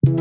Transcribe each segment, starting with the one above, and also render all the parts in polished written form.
Jai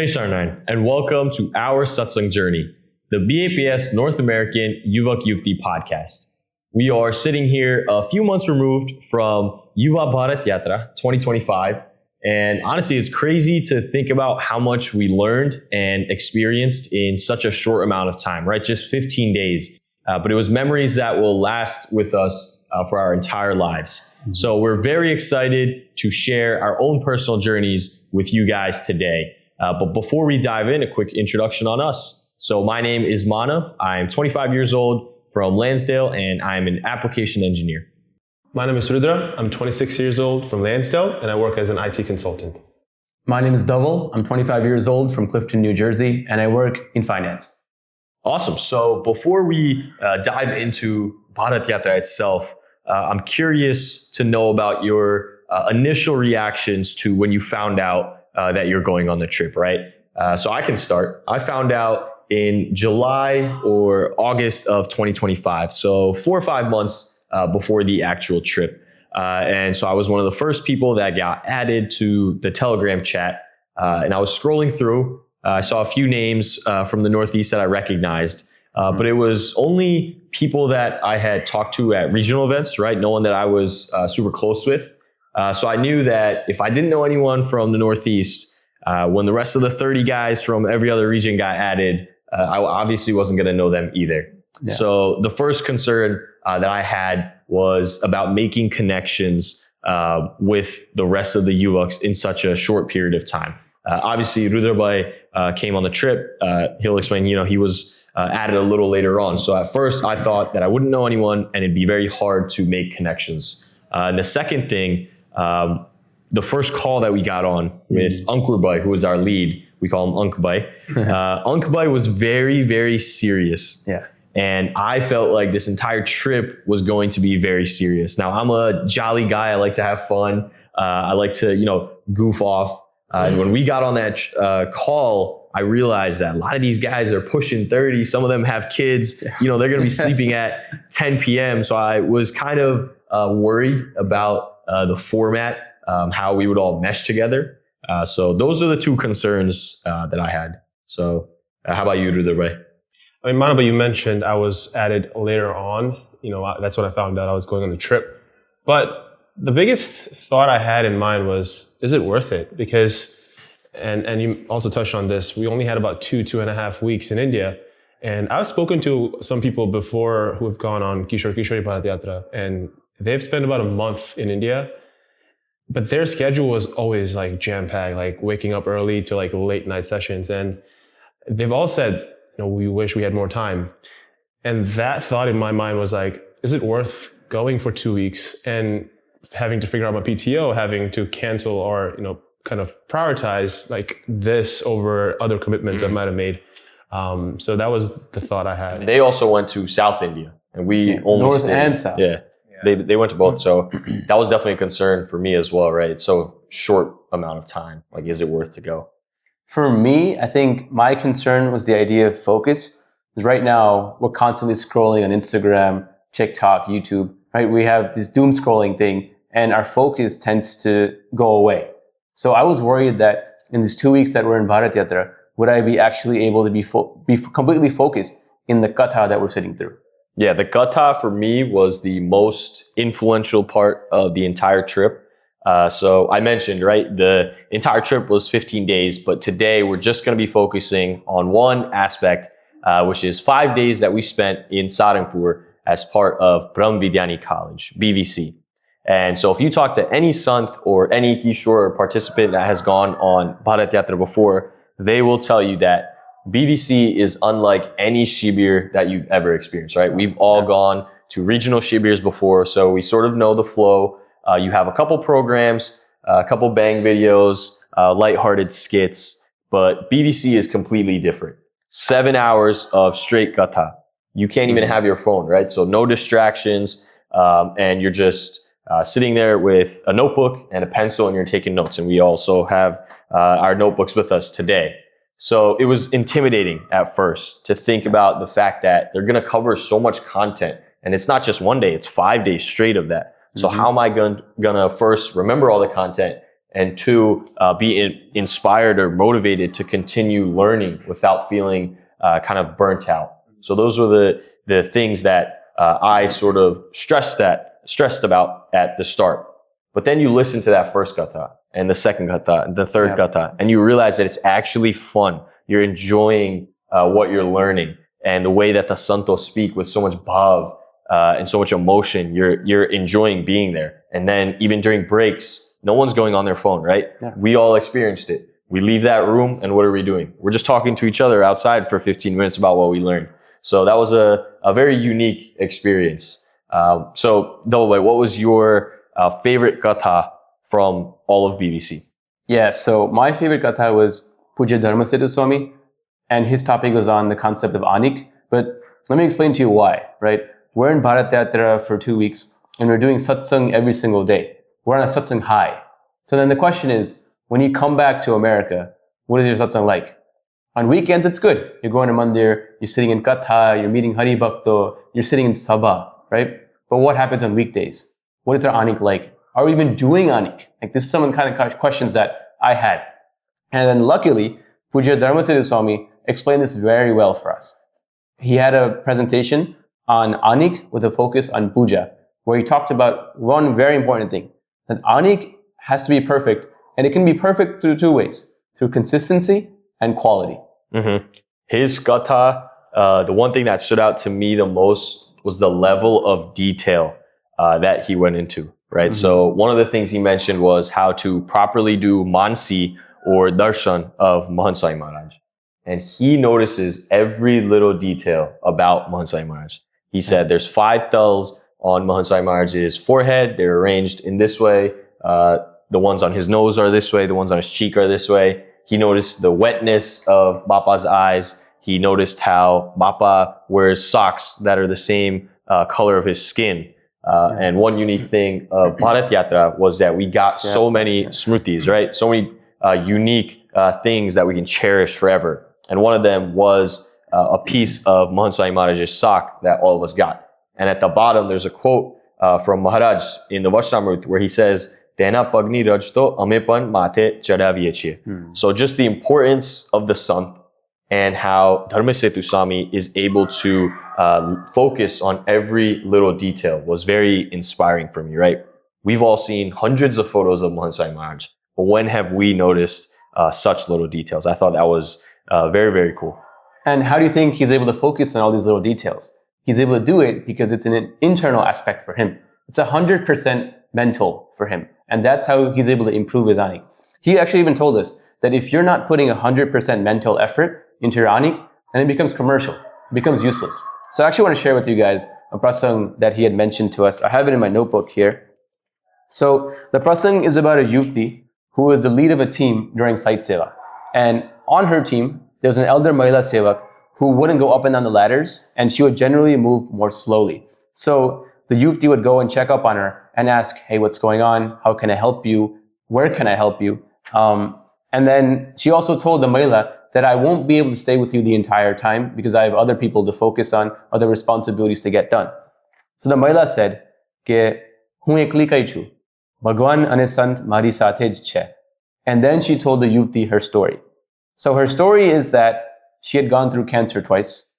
Sarnayan, and welcome to our Satsang journey, the BAPS North American Yuva Yuvti podcast. We are sitting here a few months removed from Yuva Bharat Yatra 2025, and honestly, it's crazy to think about how much we learned and experienced in such a short amount of time, right? Just 15 days. But it was memories that will last with us for our entire lives. So we're very excited to share our own personal journeys with you guys today. But before we dive in, a quick introduction on us. So my name is Manav. I'm 25 years old from Lansdale, and I'm an application engineer. My name is Rudra. I'm 26 years old from Lansdale, and I work as an IT consultant. My name is Dhaval. I'm 25 years old from Clifton, New Jersey, and I work in finance. Awesome. So before we dive into Bharat Yatra itself, I'm curious to know about your initial reactions to when you found out that you're going on the trip, right? So I can start. I found out in July or August of 2025. So 4 or 5 months before the actual trip. And so I was one of the first people that got added to the Telegram chat. And I was scrolling through. I saw a few names from the Northeast that I recognized. But it was only people that I had talked to at regional events, right? No one that I was super close with. So I knew that if I didn't know anyone from the Northeast, when the rest of the 30 guys from every other region got added, I obviously wasn't going to know them either. Yeah. So the first concern that I had was about making connections with the rest of the Yuvaks in such a short period of time. Obviously, Rudrabhai came on the trip. He'll explain, he was added a little later on. So at first, I thought that I wouldn't know anyone and it'd be very hard to make connections. And the second thing, the first call that we got on with Ankurbhai, who was our lead, we call him Ankurbhai. Ankurbhai was very, very serious. Yeah. And I felt like this entire trip was going to be very serious. Now, I'm a jolly guy. I like to have fun. I like to, goof off. And when we got on that call, I realized that a lot of these guys are pushing 30. Some of them have kids. They're going to be sleeping at 10 p.m. So I was kind of worried about the format, how we would all mesh together. So those are the two concerns that I had. So how about you, Rudrabhai? I mean, Manavbhai, you mentioned I was added later on. That's when I found out I was going on the trip. But the biggest thought I had in mind was, is it worth it? Because, and you also touched on this, we only had about 2.5 weeks in India. And I've spoken to some people before who have gone on Kishore Bharat Yatra, and they've spent about a month in India. But their schedule was always like jam-packed, like waking up early to like late night sessions. And they've all said, we wish we had more time. And that thought in my mind was like, is it worth going for 2 weeks and having to figure out my PTO, having to cancel or, kind of prioritize like this over other commitments I might have made. So that was the thought I had. They also went to South India, and we only North and South. Yeah. They went to both. So that was definitely a concern for me as well, right? It's so short amount of time. Like, is it worth to go? For me, I think my concern was the idea of focus. Because right now, we're constantly scrolling on Instagram, TikTok, YouTube, right? We have this doom scrolling thing, and our focus tends to go away. So I was worried that in these 2 weeks that we're in Bharat Yatra, would I be actually able to be completely focused in the katha that we're sitting through? Yeah, the katha for me was the most influential part of the entire trip. So I mentioned, right, the entire trip was 15 days, but today we're just going to be focusing on one aspect, which is 5 days that we spent in Sarangpur as part of Brahmavidyani College, BVC. And so if you talk to any Sant or any Kishore participant that has gone on Bharat Yatra before, they will tell you that BVC is unlike any shibir that you've ever experienced, right? We've all gone to regional shibirs before, so we sort of know the flow. You have a couple programs, a couple bang videos, lighthearted skits, but BVC is completely different. 7 hours of straight katha. You can't even have your phone, right? So no distractions, and you're just sitting there with a notebook and a pencil, and you're taking notes. And we also have our notebooks with us today. So it was intimidating at first to think about the fact that they're going to cover so much content. And it's not just one day, it's 5 days straight of that. So how am I going to first remember all the content, and two, be inspired or motivated to continue learning without feeling kind of burnt out? So those were the things that I sort of stressed about at the start. But then you listen to that first katha and the second katha and the third katha, and you realize that it's actually fun. You're enjoying what you're learning, and the way that the Santo speak with so much bhav and so much emotion, you're enjoying being there. And then even during breaks, no one's going on their phone, right? Yeah. We all experienced it. We leave that room, and what are we doing? We're just talking to each other outside for 15 minutes about what we learned. So that was a very unique experience. So Dhavalbhai, what was your favorite katha from all of BVC? Yeah, so my favorite katha was Puja Dharmasetu Swami, and his topic was on the concept of Ahnik. But let me explain to you why, right? We're in Bharat Yatra for 2 weeks, and we're doing satsang every single day. We're on a satsang high. So then the question is, when you come back to America, what is your satsang like? On weekends, it's good. You're going to mandir, you're sitting in katha, you're meeting Hari Bhakto, you're sitting in sabha, right? But what happens on weekdays? What is our Ahnik like? Are we even doing Ahnik? Like, this is some kind of questions that I had. And then luckily, Puja Dharmasetu Swami explained this very well for us. He had a presentation on Ahnik with a focus on puja, where he talked about one very important thing, that Ahnik has to be perfect, and it can be perfect through 2 ways, through consistency and quality. His katha, the one thing that stood out to me the most was the level of detail that he went into, right? So one of the things he mentioned was how to properly do mansi or darshan of Mahant Swami Maharaj. And he notices every little detail about Mahant Swami Maharaj. He said there's 5 tels on Mahant Swami Maharaj's forehead. They're arranged in this way. The ones on his nose are this way. The ones on his cheek are this way. He noticed the wetness of Bapa's eyes. He noticed how Bapa wears socks that are the same color of his skin. And one unique thing of Bharat Yatra was that we got so many smrutis, right? So many unique things that we can cherish forever. And one of them was a piece of Mahant Swami Maharaj's sock that all of us got. And at the bottom, there's a quote from Maharaj in the Vaishnamrut where he says, Tena pagni rajto amepan mate chadaviye. So just the importance of the Sant and how Dharmasetu Swami is able to focus on every little detail was very inspiring for me, right? We've all seen hundreds of photos of Mahant Swami Maharaj, but when have we noticed such little details? I thought that was very, very cool. And how do you think he's able to focus on all these little details? He's able to do it because it's an internal aspect for him. It's 100% mental for him. And that's how he's able to improve his Ahnik. He actually even told us that if you're not putting 100% mental effort into your Ahnik, then it becomes commercial, it becomes useless. So I actually want to share with you guys a prasang that he had mentioned to us. I have it in my notebook here. So the prasang is about a yuvti who was the lead of a team during site seva. And on her team, there was an elder Mahila Sevak who wouldn't go up and down the ladders, and she would generally move more slowly. So the yuvti would go and check up on her and ask, hey, what's going on? How can I help you? Where can I help you? And then she also told the Mahila that I won't be able to stay with you the entire time because I have other people to focus on, other responsibilities to get done. So the Mahila said, Ke hun ekli kai chu, Bhagwan ane sant mari sathe j che. And then she told the yuvti her story. So her story is that she had gone through cancer twice,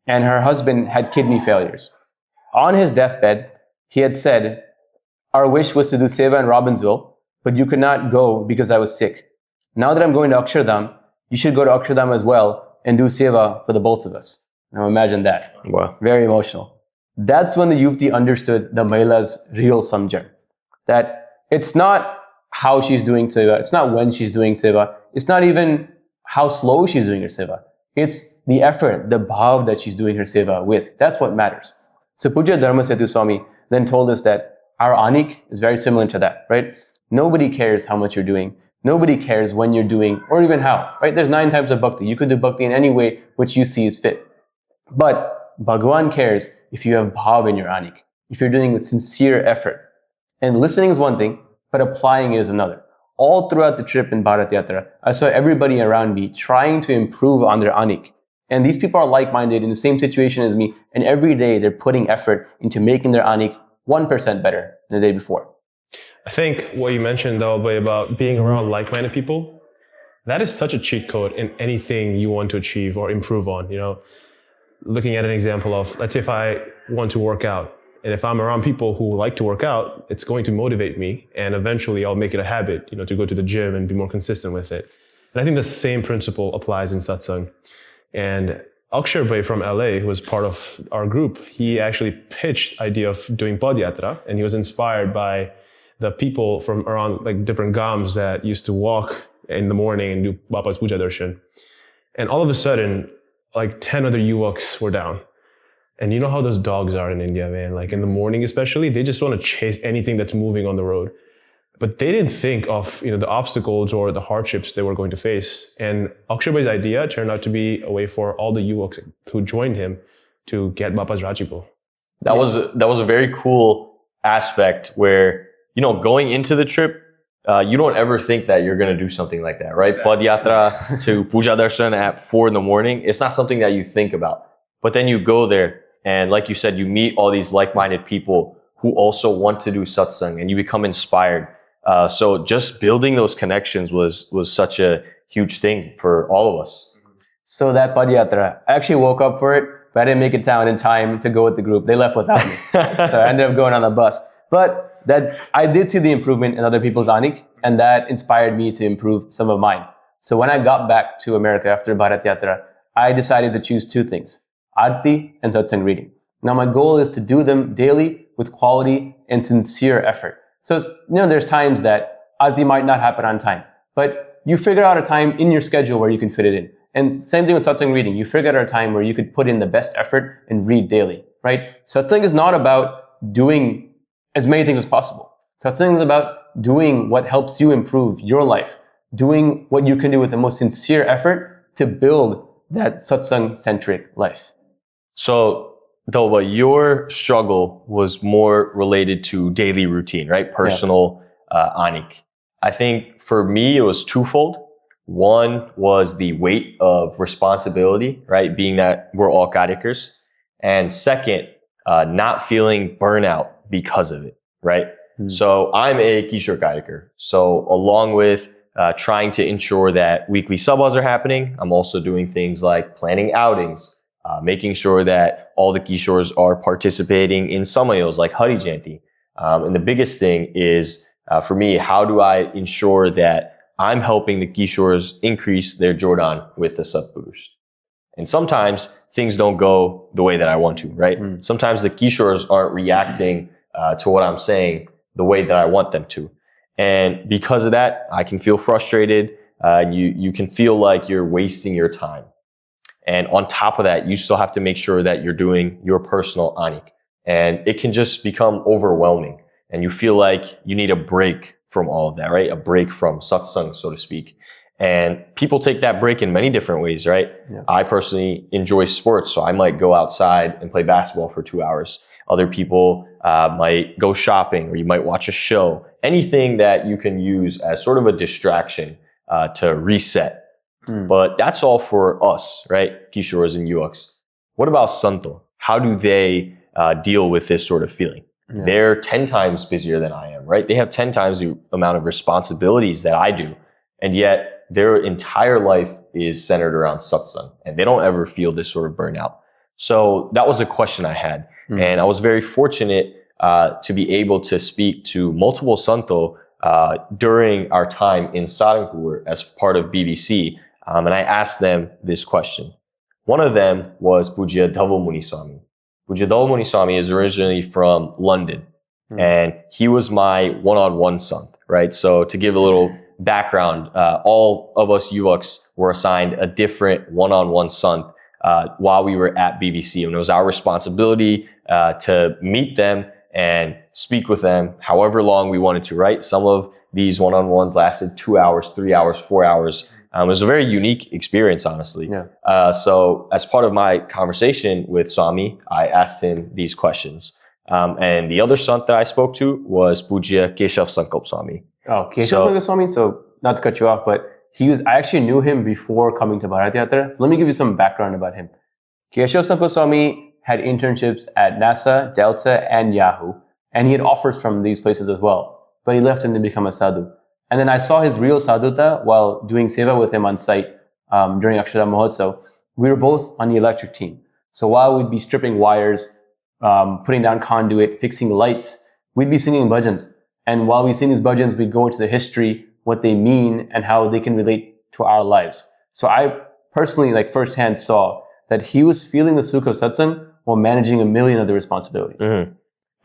and her husband had kidney failures. On his deathbed, he had said, our wish was to do seva in Robbinsville, but you could not go because I was sick. Now that I'm going to Akshardham, you should go to Akshardham as well and do seva for the both of us. Now imagine that. Wow. Very emotional. That's when the yuvti understood the Mahila's real samjan. That it's not how she's doing seva, it's not when she's doing seva, it's not even how slow she's doing her seva. It's the effort, the bhav that she's doing her seva with. That's what matters. So Puja Dharmasetu Swami then told us that our Ahnik is very similar to that, right? Nobody cares how much you're doing. Nobody cares when you're doing, or even how, right? There's 9 types of bhakti. You could do bhakti in any way which you see is fit. But Bhagwan cares if you have bhav in your Ahnik, if you're doing with sincere effort. And listening is one thing, but applying it is another. All throughout the trip in Bharat Yatra, I saw everybody around me trying to improve on their Ahnik. And these people are like-minded in the same situation as me, and every day they're putting effort into making their Ahnik 1% better than the day before. I think what you mentioned, Dhavalbhai, about being around like-minded people, that is such a cheat code in anything you want to achieve or improve on. Looking at an example of, let's say if I want to work out, and if I'm around people who like to work out, it's going to motivate me, and eventually I'll make it a habit, to go to the gym and be more consistent with it. And I think the same principle applies in satsang. And Akshay from LA, who was part of our group, he actually pitched the idea of doing Post-Yatra, and he was inspired by the people from around like different gams that used to walk in the morning and do Bapa's Puja Darshan. And all of a sudden, like 10 other yuvaks were down. And you know how those dogs are in India, man. Like in the morning especially, they just want to chase anything that's moving on the road. But they didn't think of the obstacles or the hardships they were going to face. And Akshay's idea turned out to be a way for all the yuvaks who joined him to get Bapa's Rajipo. That was a very cool aspect where, going into the trip, you don't ever think that you're going to do something like that, right? Exactly. Podyatra to Puja Darshan at 4 a.m. It's not something that you think about. But then you go there, and like you said, you meet all these like-minded people who also want to do satsang, and you become inspired. So just building those connections was such a huge thing for all of us. So that Podyatra, I actually woke up for it, but I didn't make it down in time to go with the group. They left without me. So I ended up going on the bus. But that I did see the improvement in other people's Ahnik, and that inspired me to improve some of mine. So when I got back to America after Bharat Yatra, I decided to choose 2 things, Aarti and Satsang reading. Now my goal is to do them daily with quality and sincere effort. So there's times that Aarti might not happen on time, but you figure out a time in your schedule where you can fit it in. And same thing with Satsang reading. You figure out a time where you could put in the best effort and read daily, right? Satsang is not about doing as many things as possible. Satsang is about doing what helps you improve your life, doing what you can do with the most sincere effort to build that satsang-centric life. So, Dhavalbhai, your struggle was more related to daily routine, right? Personal Ahnik. I think for me, it was twofold. One was the weight of responsibility, right? Being that we're all kadikers. And second, not feeling burnout because of it, right? So I'm a Kishore Kadiker. So along with trying to ensure that weekly sabhas are happening, I'm also doing things like planning outings, making sure that all the Kishores are participating in samayos like Hari Jayanti. And the biggest thing is, for me, how do I ensure that I'm helping the Kishores increase their Jordan with the Satpurush? And sometimes things don't go the way that I want to, right? Sometimes the Kishores aren't reacting to what I'm saying the way that I want them to. And because of that, I can feel frustrated. You can feel like you're wasting your time. And on top of that, you still have to make sure that you're doing your personal Ahnik. And it can just become overwhelming. And you feel like you need a break from all of that, right? A break from satsang, so to speak. And people take that break in many different ways, right? Yeah. I personally enjoy sports, so I might go outside and play basketball for 2 hours. Other people might go shopping, or you might watch a show. Anything that you can use as sort of a distraction to reset. But that's all for us, right? Kishores and yuvaks. What about Santo? How do they deal with this sort of feeling? Yeah. They're 10 times busier than I am, right? They have 10 times the amount of responsibilities that I do. And yet their entire life is centered around satsang. And they don't ever feel this sort of burnout. So that was a question I had. And I was very fortunate to be able to speak to multiple Santo during our time in Sarangpur as part of BBC. And I asked them this question. One of them was Pujya Dhavalbhai Swami. Pujya Dhavalbhai Swami is originally from London. And he was my one-on-one sant, right? So to give a little background, all of us yuvaks were assigned a different one-on-one sant while we were at BBC. And it was our responsibility to meet them and speak with them however long we wanted to, right? Some of these one-on-ones lasted 2 hours, 3 hours, 4 hours. It was a very unique experience, honestly. Yeah. So as part of my conversation with Swami, I asked him these questions. And the other sant that I spoke to was Pujya Keshav Sankalp Swami. Oh, Keshav Sankalp Swami. So not to cut you off, but I actually knew him before coming to Bharat Yatra. Let me give you some background about him. Keshav Sankalp Swami had internships at NASA, Delta, and Yahoo. And he had offers from these places as well. But he left him to become a sadhu. And then I saw his real sadhuta while doing seva with him on site during Akshara Mahotsav. We were both on the electric team. So while we'd be stripping wires, putting down conduit, fixing lights, we'd be singing bhajans. And while we sing these bhajans, we'd go into the history, what they mean, and how they can relate to our lives. So I personally, firsthand saw that he was feeling the sukh of satsang while managing a million other responsibilities. Mm-hmm.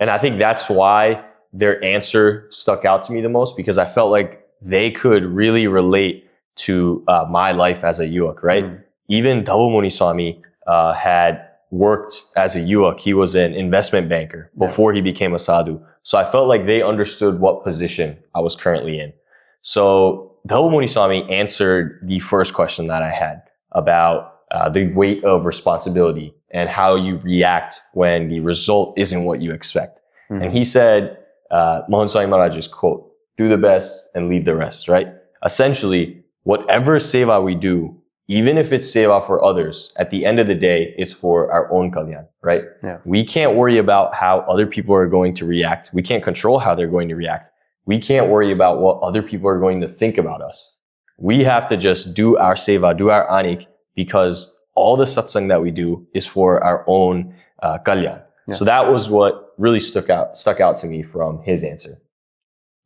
And I think that's why their answer stuck out to me the most, because I felt like they could really relate to my life as a yuak, right? Mm-hmm. Even Dhavalbhai Swami had worked as a yuak. He was an investment banker before he became a sadhu. So I felt like they understood what position I was currently in. So Dhavalbhai Swami answered the first question that I had about the weight of responsibility and how you react when the result isn't what you expect. Mm-hmm. And he said, Mahant Swami Maharaj's quote, "Do the best and leave the rest," right? Essentially, whatever seva we do, even if it's seva for others, at the end of the day, it's for our own kalyan, right? Yeah. We can't worry about how other people are going to react. We can't control how they're going to react. We can't worry about what other people are going to think about us. We have to just do our seva, do our Ahnik, because all the satsang that we do is for our own kalyan. Yeah. So that was what really stuck out to me from his answer.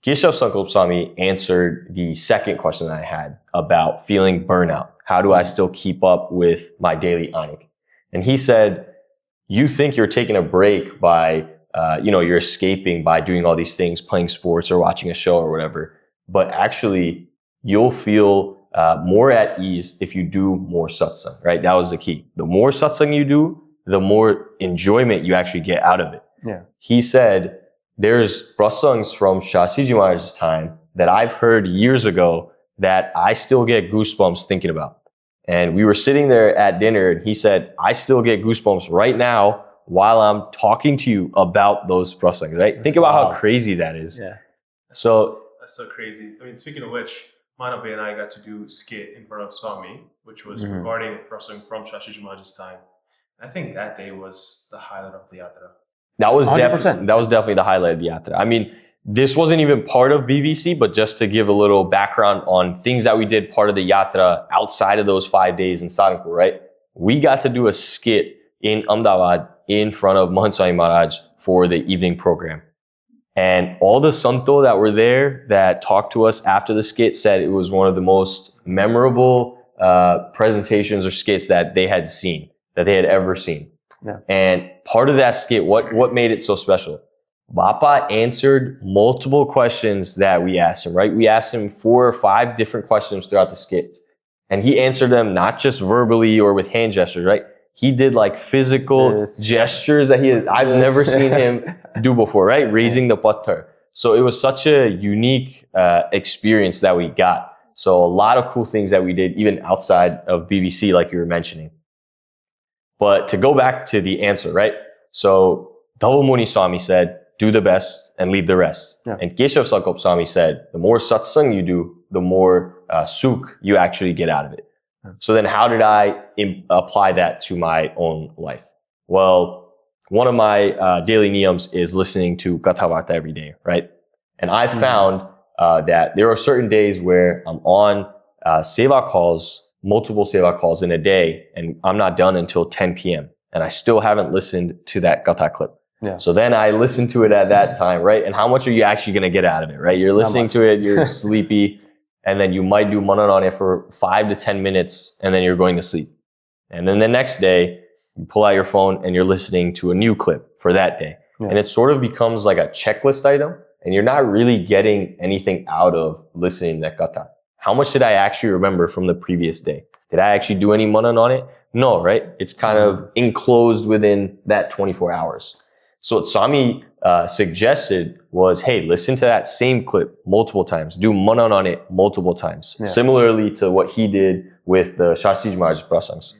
Keshav Sankalp Swami answered the second question that I had about feeling burnout. How do I still keep up with my daily Ahnik? And he said, you think you're taking a break by, you're escaping by doing all these things, playing sports or watching a show or whatever. But actually, you'll feel more at ease if you do more satsang, right? That was the key. The more satsang you do, the more enjoyment you actually get out of it. Yeah. He said, there's prasangs from Shasiji Maharaj's time that I've heard years ago that I still get goosebumps thinking about. And we were sitting there at dinner and he said, I still get goosebumps right now while I'm talking to you about those prasangs, right? Think about how crazy that is. Yeah. That's so crazy. I mean, speaking of which, Manavbhai and I got to do skit in front of Swami, which was regarding a prasang from Shasiji Maharaj's time. I think that day was the highlight of the yatra. That was definitely the highlight of the yatra. I mean, this wasn't even part of BVC, but just to give a little background on things that we did part of the yatra outside of those 5 days in Sarangpur, right? We got to do a skit in Ahmedabad in front of Mahant Swami Maharaj for the evening program. And all the Santo that were there that talked to us after the skit said it was one of the most memorable presentations or skits that they had ever seen. Yeah. And part of that skit, what made it so special? Bapa answered multiple questions that we asked him, right? We asked him 4 or 5 different questions throughout the skit. And he answered them not just verbally or with hand gestures, right? He did physical gestures that I've never seen him do before, right? Raising the patthar. So it was such a unique experience that we got. So a lot of cool things that we did even outside of BVC, like you were mentioning. But to go back to the answer, right? So Dhavalbhai Swami said, do the best and leave the rest. Yeah. And Keshav Sankalp Swami said, the more satsang you do, the more sukh you actually get out of it. Yeah. So then how did I apply that to my own life? Well, one of my daily niyams is listening to katha varta every day, right? And I found that there are certain days where I'm on seva calls, multiple seva calls in a day, and I'm not done until 10 p.m. And I still haven't listened to that katha clip. Yeah. So then I listen to it at that time, right? And how much are you actually going to get out of it, right? You're listening to it, you're sleepy, and then you might do manan on it for 5 to 10 minutes, and then you're going to sleep. And then the next day, you pull out your phone and you're listening to a new clip for that day. Yeah. And it sort of becomes like a checklist item, and you're not really getting anything out of listening to that katha. How much did I actually remember from the previous day? Did I actually do any manan on it? No, right? It's kind of enclosed within that 24 hours. So what Swami suggested was, hey, listen to that same clip multiple times. Do manan on it multiple times. Yeah. Similarly to what he did with the Shasiji Maharaj prasangs.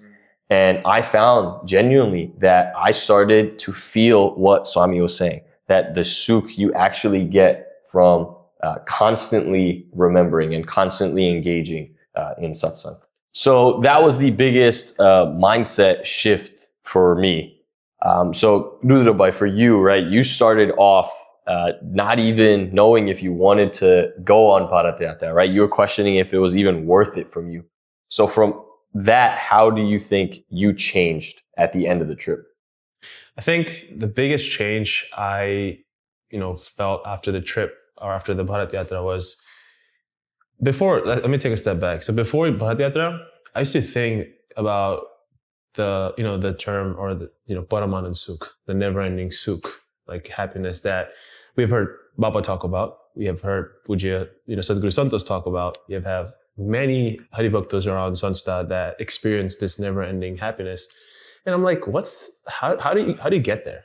And I found genuinely that I started to feel what Swami was saying, that the Sukh you actually get from constantly remembering and constantly engaging in satsang. So that was the biggest mindset shift for me. So Rudrabhai, for you, right, you started off not even knowing if you wanted to go on Bharat Yatra, right? You were questioning if it was even worth it from you. So from that, how do you think you changed at the end of the trip? I think the biggest change I, felt after the trip or after the Bharat Yatra was let me take a step back. So before Bharat Yatra, I used to think about the term or Paramanand Sukh, the never-ending Sukh, like happiness that we've heard Baba talk about. We have heard Puja, Sadhguru Santos talk about. We have many Haribhaktas around Sanstha that experience this never-ending happiness. And I'm like, how do you get there?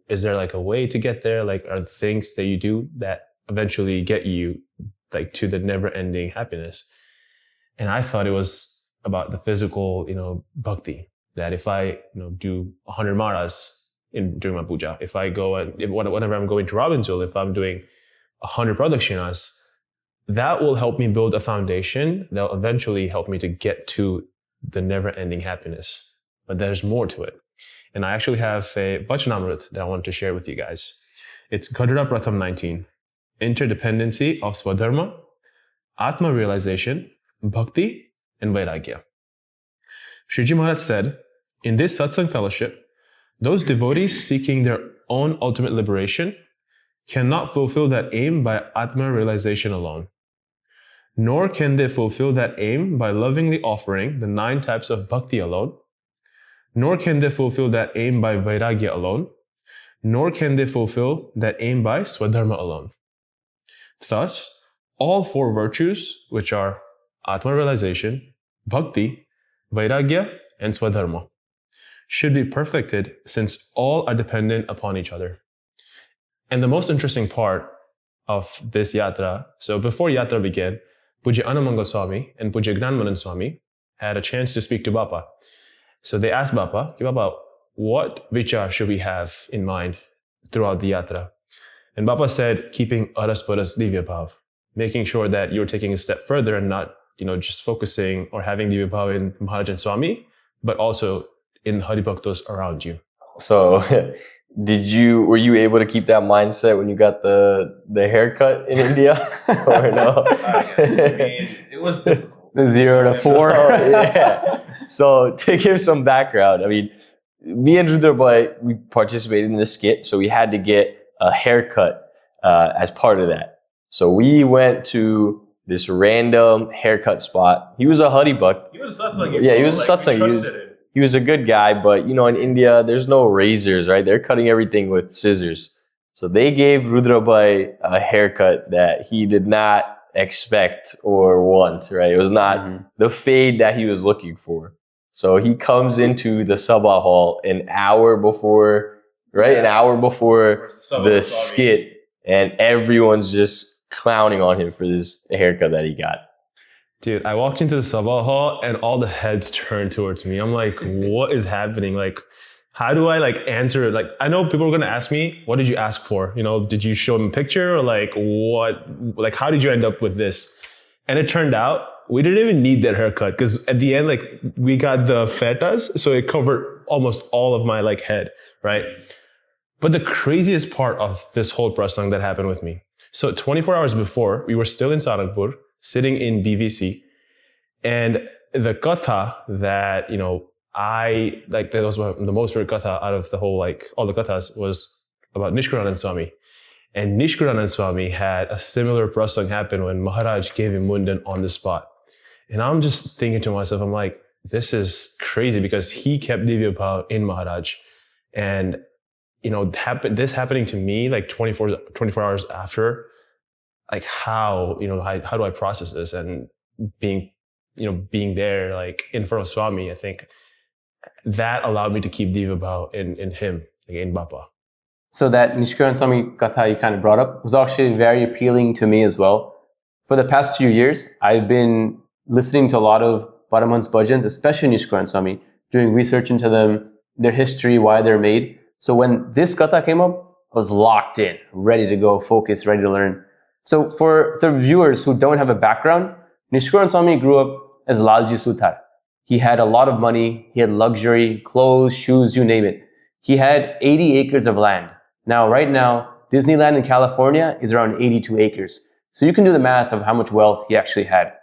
Is there like a way to get there? Like, are things that you do that eventually get you like to the never-ending happiness? And I thought it was about the physical, bhakti. That if I, do 100 maras during my puja, if I go and whenever I'm going to Robbinsville, if I'm doing 100 pradakshinas, that will help me build a foundation that will eventually help me to get to the never-ending happiness. But there's more to it. And I actually have a Vachanamrit that I wanted to share with you guys. It's Gadara Pratham 19. Interdependency of Swadharma, Atma realization, Bhakti, and Vairagya. Shriji Maharaj said, in this satsang fellowship, those devotees seeking their own ultimate liberation cannot fulfill that aim by Atma realization alone. Nor can they fulfill that aim by lovingly offering the 9 types of bhakti alone. Nor can they fulfill that aim by Vairagya alone. Nor can they fulfill that aim by Swadharma alone. Thus, all 4 virtues, which are Atma realization, Bhakti, Vairagya, and Swadharma, should be perfected since all are dependent upon each other. And the most interesting part of this yatra, so before yatra began, Pujya Anamangal Swami and Pujya Gnanmanan Swami had a chance to speak to Bapa. So they asked Bapa, what vichar should we have in mind throughout the yatra? And Bapa said, keeping Arasparas Divya Bhav, making sure that you're taking a step further and not, just focusing or having Divya Bhav in Maharaj and Swami, but also in Haribhaktas around you. So were you able to keep that mindset when you got the haircut in India or no? It was difficult. The 0 to 4. Yeah. So to give some background, me and Rudrabhai, we participated in the skit, so we had to get a haircut as part of that. So we went to this random haircut spot. He was a Haribhakt. He was a satsang. Yeah, he was a satsang. He was a good guy, but in India, there's no razors, right? They're cutting everything with scissors. So they gave Rudrabhai a haircut that he did not expect or want, right? It was not the fade that he was looking for. So he comes into the Sabha hall an hour before, right? An hour before the skit, and everyone's just clowning on him for this haircut that he got. Dude, I walked into the Sabha hall and all the heads turned towards me. I'm like, what is happening? Like, how do I answer it? Like, I know people are going to ask me, what did you ask for? Did you show them a picture or what? How did you end up with this? And it turned out we didn't even need that haircut because at the end, we got the fetas, so it covered almost all of my head, right? But the craziest part of this whole prasang that happened with me. So 24 hours before, we were still in Sarangpur, sitting in BVC, and the katha that, that was the most favorite katha out of the whole, all the kathas was about Nishkulanand Swami. And Nishkulanand Swami had a similar prasang happen when Maharaj gave him mundan on the spot. And I'm just thinking to myself, I'm like, this is crazy because he kept Divya Bhav in Maharaj. And, this happening to me 24 hours after, how do I process this? And being there in front of Swami, I think that allowed me to keep Divya Bhav in him, in Bapa. So that Nishkulanand Swami katha you kind of brought up was actually very appealing to me as well. For the past few years, I've been listening to a lot of Paraman's bhajans, especially Nishkulanand Swami, doing research into them, their history, why they're made. So when this katha came up, I was locked in, ready to go, focused, ready to learn. So for the viewers who don't have a background, Nishkulanand Swami grew up as Lalji Suthar. He had a lot of money, he had luxury, clothes, shoes, you name it. He had 80 acres of land. Now, right now, Disneyland in California is around 82 acres. So you can do the math of how much wealth he actually had.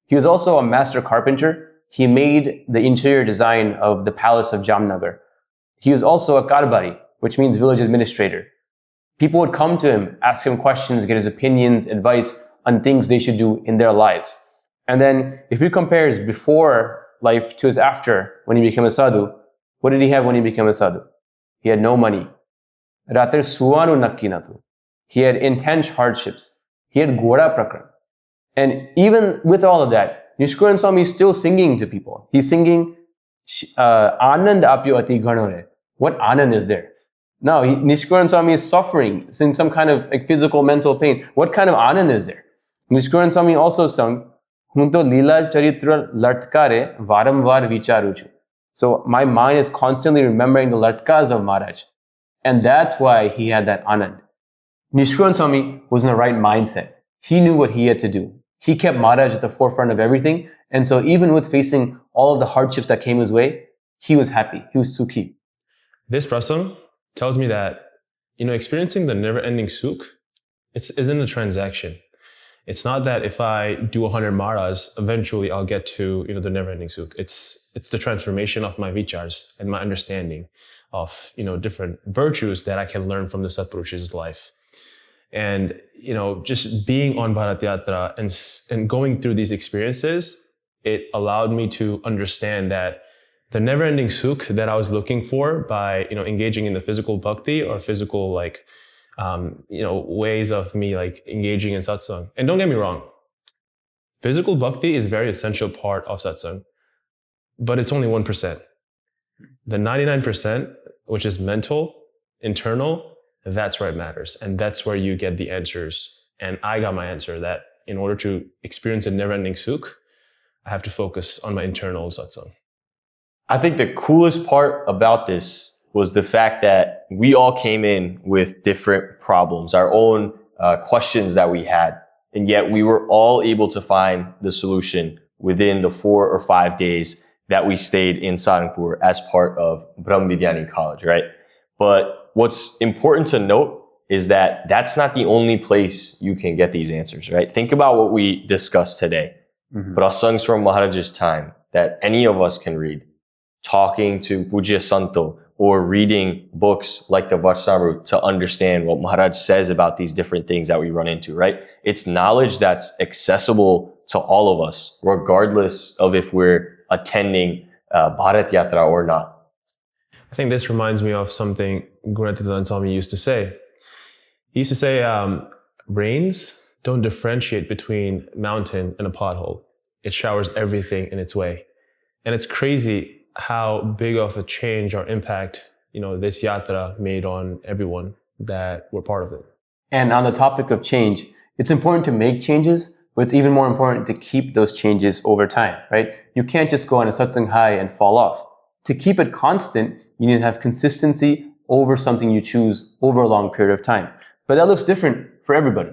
He was also a master carpenter. He made the interior design of the palace of Jamnagar. He was also a karbari, which means village administrator. People would come to him, ask him questions, get his opinions, advice on things they should do in their lives. And then if you compare his before life to his after, when he became a sadhu, what did he have when he became a sadhu? He had no money. Ratar suanu nakki natu. He had intense hardships. He had Ghoda Prakran. And even with all of that, Nishkulanand Swami is still singing to people. He's singing Anand apyo ati ghanore. What Anand is there? No, Nishkulanand Swami is suffering in some kind of like physical, mental pain. What kind of Anand is there? Nishkulanand Swami also sung, Hunto lila charitra latkare varamvar vicharuchu. So my mind is constantly remembering the latkas of Maharaj. And that's why he had that Anand. Nishkulanand Swami was in the right mindset. He knew what he had to do. He kept Maharaj at the forefront of everything. And so even with facing all of the hardships that came his way, he was happy. He was sukhi. This prasam tells me that, experiencing the never-ending Sukh, isn't a transaction. It's not that if I do 100 maras, eventually I'll get to, the never-ending Sukh. It's the transformation of my vichars and my understanding of, different virtues that I can learn from the Satpurusha's life. And, just being on Bharat Yatra and going through these experiences, it allowed me to understand that the never-ending Sukh that I was looking for by, engaging in the physical bhakti or physical, ways of me, engaging in satsang. And don't get me wrong, physical bhakti is a very essential part of satsang, but it's only 1%. The 99%, which is mental, internal, that's where it matters. And that's where you get the answers. And I got my answer that in order to experience a never-ending Sukh, I have to focus on my internal satsang. I think the coolest part about this was the fact that we all came in with different problems, our own questions that we had. And yet we were all able to find the solution within the 4 or 5 days that we stayed in Sarangpur as part of Brahmavidyani College, right? But what's important to note is that that's not the only place you can get these answers, right? Think about what we discussed today. Prasangs from Maharaj's time that any of us can read. Talking to Pujya Santo or reading books like the Varshamrut to understand what Maharaj says about these different things that we run into, right? It's knowledge that's accessible to all of us, regardless of if we're attending Bharat Yatra or not. I think this reminds me of something Gurunath Swami used to say. He used to say, rains don't differentiate between mountain and a pothole. It showers everything in its way. And it's crazy how big of a change or impact, this yatra made on everyone that were part of it. And on the topic of change, it's important to make changes, but it's even more important to keep those changes over time, right? You can't just go on a satsang high and fall off. To keep it constant, you need to have consistency over something you choose over a long period of time. But that looks different for everybody.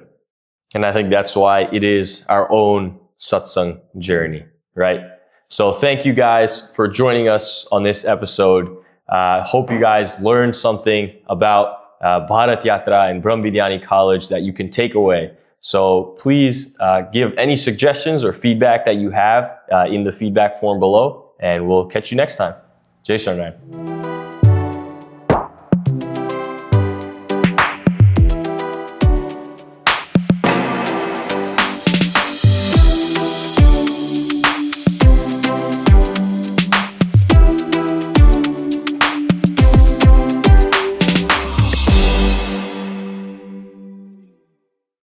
And I think that's why it is our own satsang journey, right? So thank you guys for joining us on this episode. Hope you guys learned something about Bharat Yatra and Brahmavidyani College that you can take away. So please give any suggestions or feedback that you have in the feedback form below, and we'll catch you next time. Jai Saranpur.